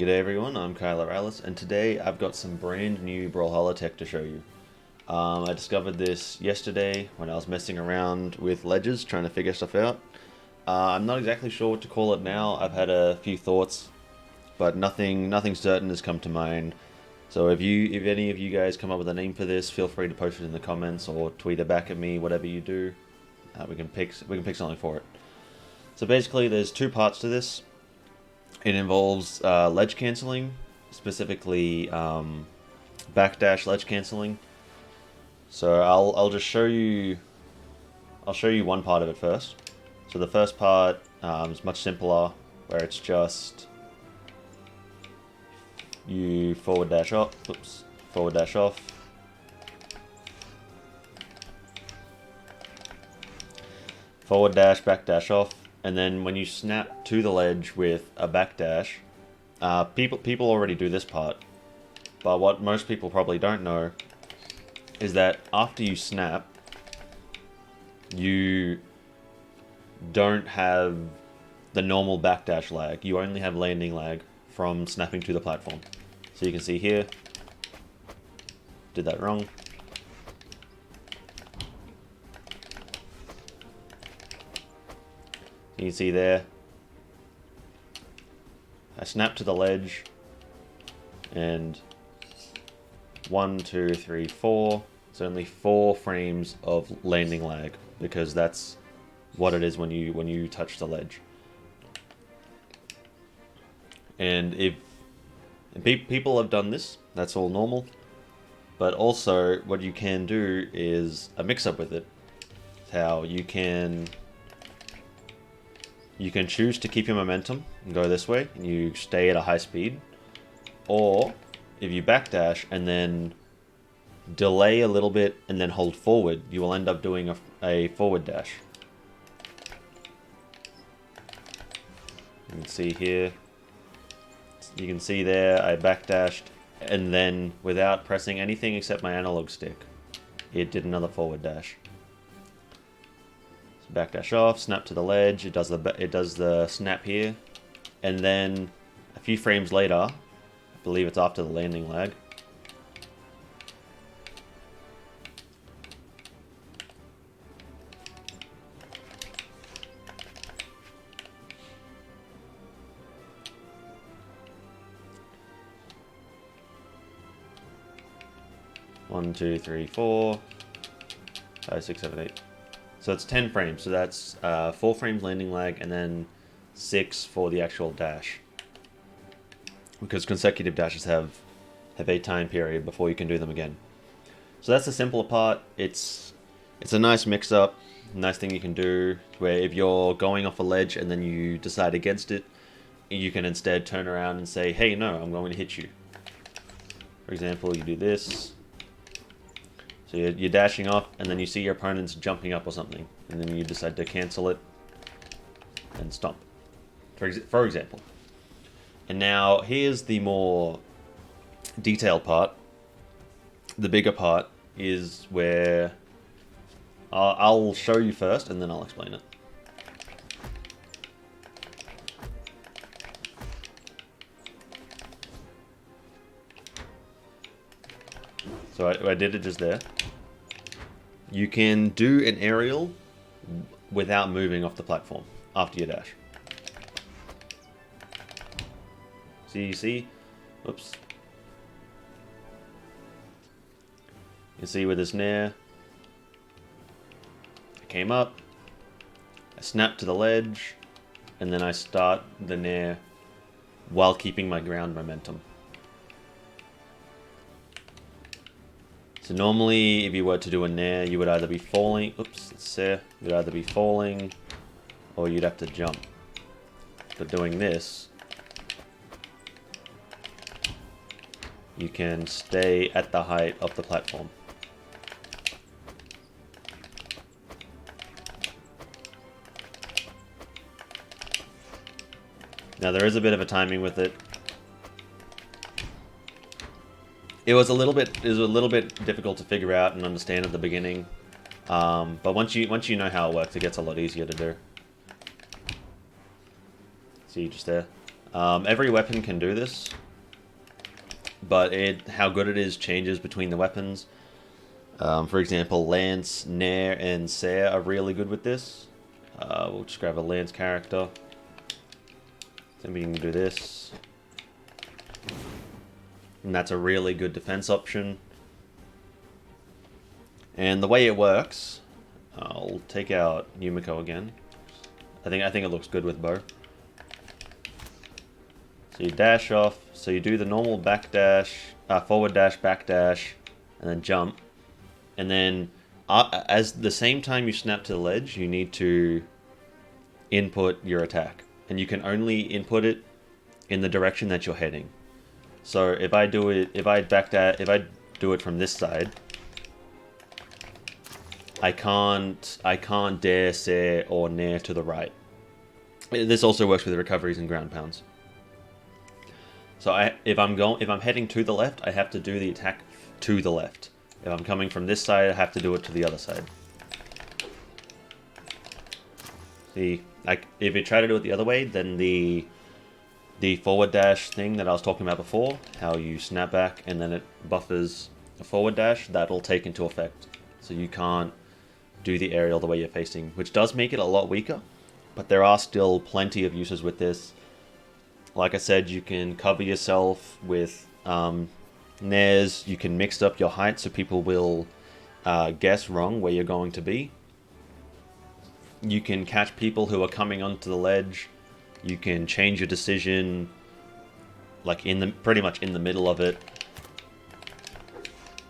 G'day everyone, I'm Kylar, and today I've got some brand new Brawlhalla tech to show you. I discovered this yesterday when I was messing around with ledges, trying to figure stuff out. I'm not exactly sure what to call it now. I've had a few thoughts, but nothing certain has come to mind. So if any of you guys come up with a name for this, feel free to post it in the comments or tweet it back at me. Whatever you do, we can pick something for it. So basically, there's two parts to this. It involves ledge canceling, specifically backdash ledge canceling. So I'll just show you. I'll show you one part of it first. So the first part is much simpler, where it's just you forward dash off. Oops, forward dash off. Forward dash, back dash off. And then when you snap to the ledge with a backdash, people already do this part. But what most people probably don't know is that after you snap, you don't have the normal backdash lag. You only have landing lag from snapping to the platform. So you can see here, did that wrong. You can see there, I snap to the ledge, and 1, 2, 3, 4. It's only 4 frames of landing lag because that's what it is when you touch the ledge. And if people have done this, that's all normal. But also, what you can do is a mix-up with it. How you can choose to keep your momentum and go this way, and you stay at a high speed. Or, if you backdash and then delay a little bit and then hold forward, you will end up doing a forward dash. You can see here, you can see there, I backdashed, and then without pressing anything except my analog stick, it did another forward dash. Backdash off, snap to the ledge, it does the snap here, and then a few frames later, I believe it's after the landing lag, One, two, three, 4, 5, 6, 7, 8. So it's 10 frames, so that's 4 frames landing lag and then 6 for the actual dash. Because consecutive dashes have a time period before you can do them again. So that's the simpler part. It's a nice mix-up, nice thing you can do, where if you're going off a ledge and then you decide against it, you can instead turn around and say, hey, no, I'm going to hit you. For example, you do this. So you're dashing off, and then you see your opponent's jumping up or something, and then you decide to cancel it and stomp, for example. And now here's the more detailed part. The bigger part is where I'll show you first, and then I'll explain it. So I did it just there. You can do an aerial without moving off the platform after your dash. So you see, oops. You see with this nair, I came up, I snapped to the ledge, and then I start the nair while keeping my ground momentum. So normally, if you were to do a nair, you would either be falling, you'd either be falling, or you'd have to jump. But doing this, you can stay at the height of the platform. Now there is a bit of a timing with it. It was a little bit difficult to figure out and understand at the beginning, but once you know how it works, it gets a lot easier to do. See, just there, Every weapon can do this, but how good it is changes between the weapons. For example, Lance, Nair, and Sair are really good with this. We'll just grab a Lance character. Then we can do this. And that's a really good defense option. And the way it works, I'll take out Yumiko again. I think it looks good with bow. So you dash off. So you do the normal back dash, forward dash, back dash, and then jump. And then, as the same time you snap to the ledge, you need to input your attack, and you can only input it in the direction that you're heading. So if I do it, if I do it from this side, I can't dare, say, or nair to the right. This also works with recoveries and ground pounds. So if I'm heading to the left, I have to do the attack to the left. If I'm coming from this side, I have to do it to the other side. See, if you try to do it the other way, then the forward dash thing that I was talking about before, how you snap back and then it buffers a forward dash, that'll take into effect. So you can't do the aerial the way you're facing, which does make it a lot weaker, but there are still plenty of uses with this. Like I said, you can cover yourself with nairs, you can mix up your height so people will guess wrong where you're going to be. You can catch people who are coming onto the ledge. You can change your decision like pretty much in the middle of it.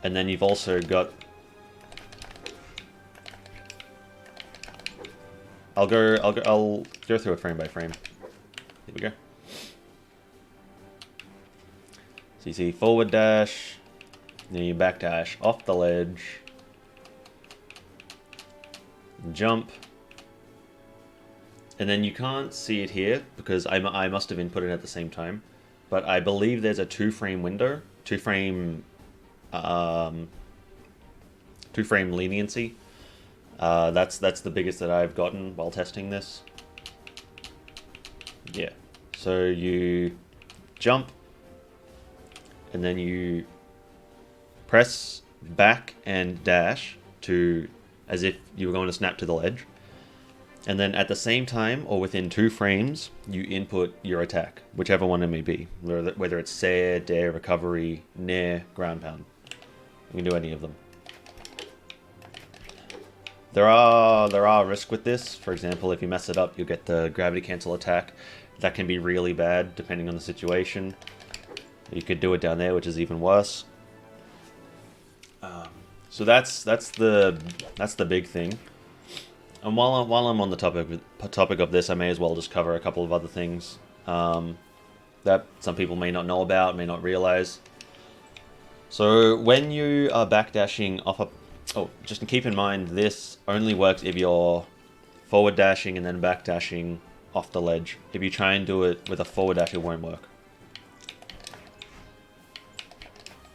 And then you've also got... I'll go through it frame by frame. Here we go. So you see forward dash, then you back dash off the ledge, jump, and then you can't see it here because I must have input it at the same time, but I believe there's a 2-frame window, 2-frame leniency. That's the biggest that I've gotten while testing this. Yeah, so you jump. And then you press back and dash as if you were going to snap to the ledge. And then at the same time, or within 2 frames, you input your attack, whichever one it may be. Whether it's Sair, Dare, Recovery, Nair, Ground Pound. You can do any of them. There are risks with this. For example, if you mess it up, you'll get the gravity cancel attack. That can be really bad, depending on the situation. You could do it down there, which is even worse. So that's the big thing. And while I'm on the topic of this, I may as well just cover a couple of other things that some people may not know about, may not realize. So when you are backdashing off just keep in mind this only works if you're forward dashing and then backdashing off the ledge. If you try and do it with a forward dash, it won't work.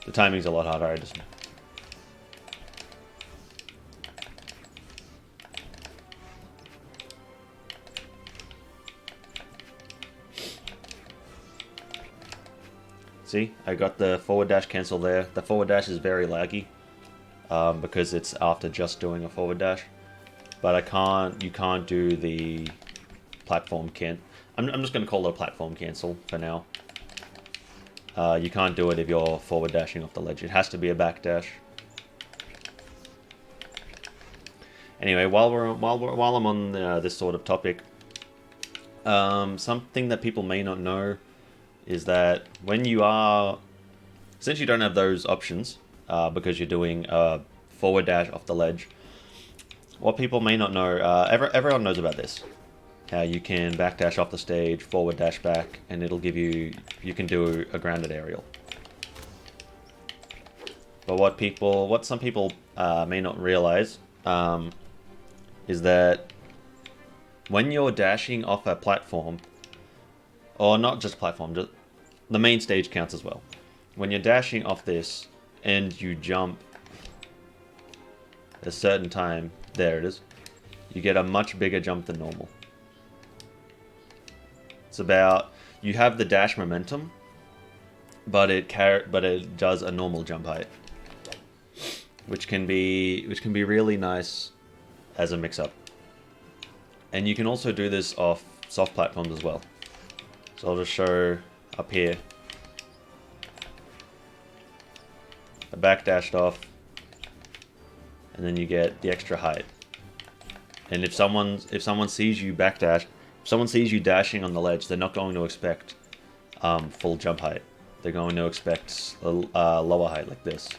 The timing's a lot harder, I just... See, I got the forward dash cancel there. The forward dash is very laggy because it's after just doing a forward dash. But you can't do the platform I'm just going to call it a platform cancel for now. You can't do it if you're forward dashing off the ledge. It has to be a back dash. Anyway, while I'm on this sort of topic, something that people may not know is that since you don't have those options because you're doing a forward dash off the ledge, what people may not know, everyone knows about this. How you can backdash off the stage, forward dash back, and it'll give you can do a grounded aerial. But what some people may not realize is that when you're dashing off a platform, or not just platform, just the main stage counts as well. When you're dashing off this and you jump at a certain time, there it is, you get a much bigger jump than normal. It's about you have the dash momentum, but it does a normal jump height, which can be really nice as a mix-up. And you can also do this off soft platforms as well. So I'll just show up here. A backdashed off, and then you get the extra height. And if someone sees you backdash, if someone sees you dashing on the ledge, they're not going to expect full jump height. They're going to expect a lower height like this.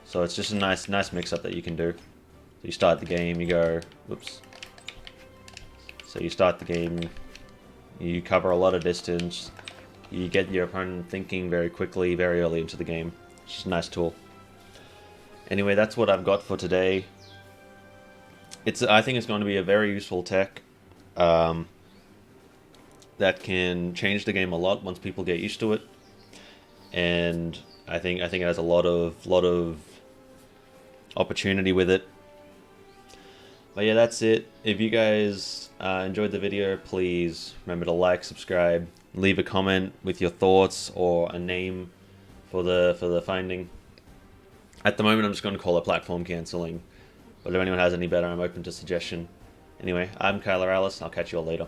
So it's just a nice mix-up that you can do. So you start the game, you go, whoops. So you start the game, you cover a lot of distance, you get your opponent thinking very quickly, very early into the game. It's just a nice tool. Anyway, that's what I've got for today. I think it's going to be a very useful tech that can change the game a lot once people get used to it. And I think it has a lot of opportunity with it. But yeah, that's it. If you guys enjoyed the video, please remember to like, subscribe, leave a comment with your thoughts or a name for the finding. At the moment, I'm just going to call it platform cancelling. But if anyone has any better, I'm open to suggestion. Anyway, I'm Kylar. I'll catch you all later.